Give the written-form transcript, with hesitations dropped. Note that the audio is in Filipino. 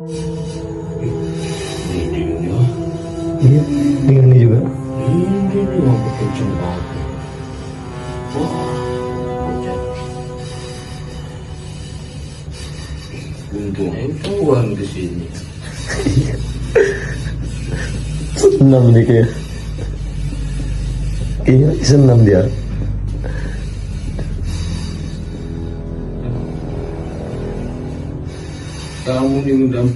Hindi nyo. Iya, dengan ini juga. Hindi nyo ang potential natin. Wah, hujan. Untung ay tuwan di sini. Senam nih kayak. Iya, senam dia. Kamu ni udang